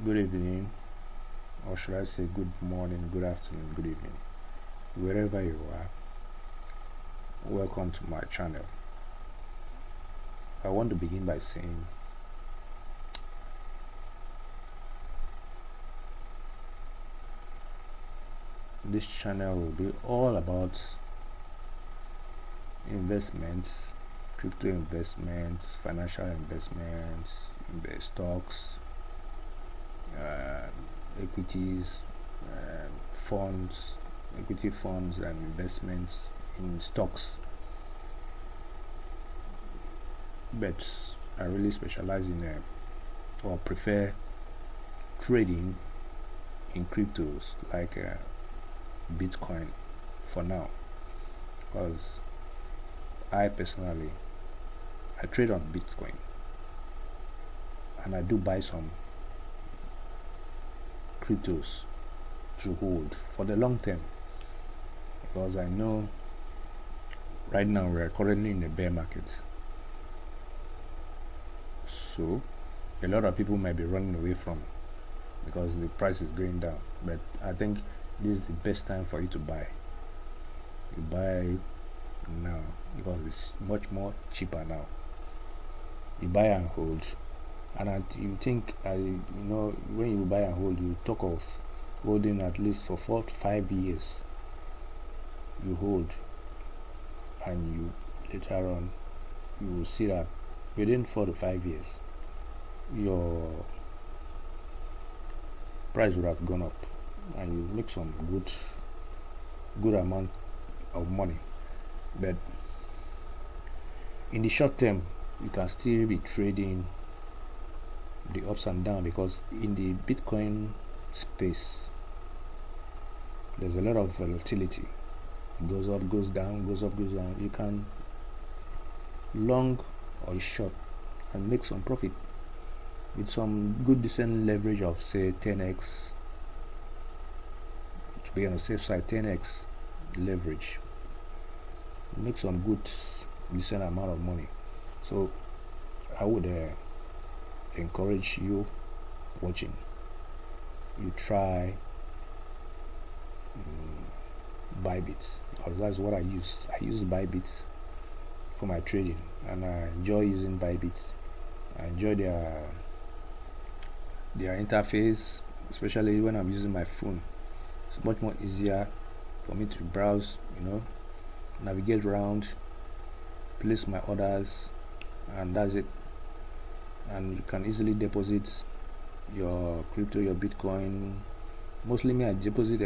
Good evening, or should I say good morning, good afternoon, good evening, wherever you are. Welcome to my channel. I want to begin by saying this channel will be all about investments, crypto investments, financial investments, stocks, equities, funds, equity funds, and investments in stocks. But I really specialize in or prefer trading in cryptos like Bitcoin for now, because I personally trade on Bitcoin and I do buy some cryptos to hold for the long term, because I know right now we are currently in a bear market, so a lot of people might be running away from because the price is going down. But I think this is the best time for you to buy. You buy now because it's much more cheaper now. You buy and hold, and you think when you buy and hold, you talk of holding at least for 4 to 5 years. You hold, and you later on you will see that within 4 to 5 years your price would have gone up and you make some good amount of money. But in the short term, you can still be trading the ups and downs, because in the Bitcoin space there's a lot of volatility. It goes up, goes down, goes up, goes down. You can long or short and make some profit with some good decent leverage of say 10x, to be on the safe side, 10x leverage. Make some good decent amount of money. So I would encourage you watching, you try Bybit, because that's what I use. I use Bybit for my trading and I enjoy using Bybit. I enjoy their interface, especially when I'm using my phone. It's much more easier for me to browse, navigate around, place my orders, and that's it. And you can easily deposit your crypto, your Bitcoin. Mostly me, I deposit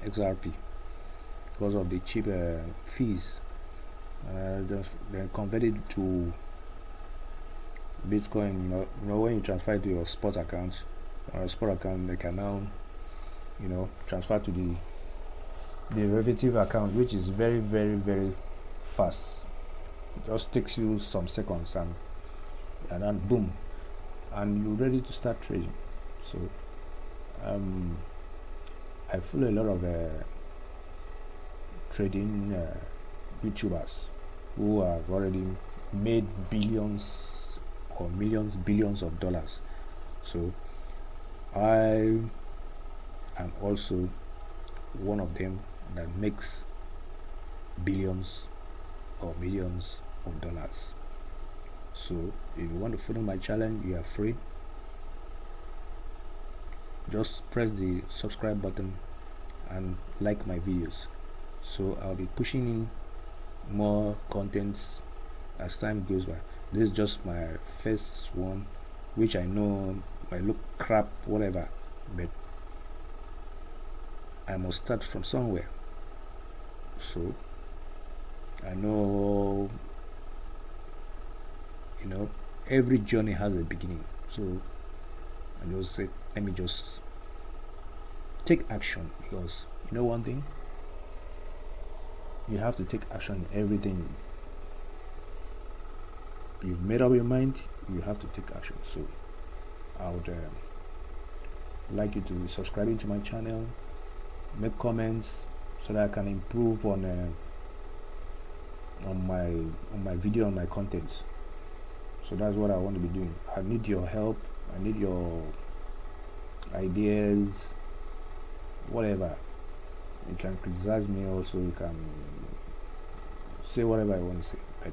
XRP because of the cheap fees. Just then convert it to Bitcoin. When you transfer it to your spot account, they can now transfer to the derivative account, which is very, very, very fast. It just takes you some seconds and then boom, and you're ready to start trading. So I follow a lot of trading YouTubers who have already made billions or billions of dollars. So I am also one of them that makes billions or millions of dollars. So if you want to follow my channel, you are free. Just press the subscribe button and like my videos, so I'll be pushing in more contents as time goes by. This is just my first one, which I know might look crap, whatever, but I must start from somewhere. So I know every journey has a beginning. So I just said, let me just take action, because one thing, you have to take action in everything. You've made up your mind, you have to take action. So I would like you to be subscribing to my channel, make comments so that I can improve on my video, on my contents. So that's what I want to be doing. I need your help, I need your ideas, whatever. You can criticize me also, you can say whatever you want to say, but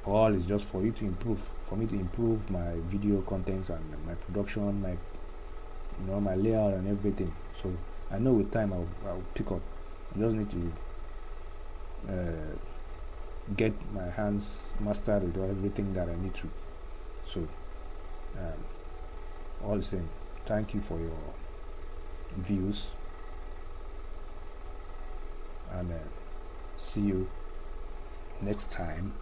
all is just for you to improve, for me to improve my video contents and my production, my my layout and everything. So I know with time I'll pick up. I just need to get my hands mastered with everything that I need to. So all the same, thank you for your views, and see you next time.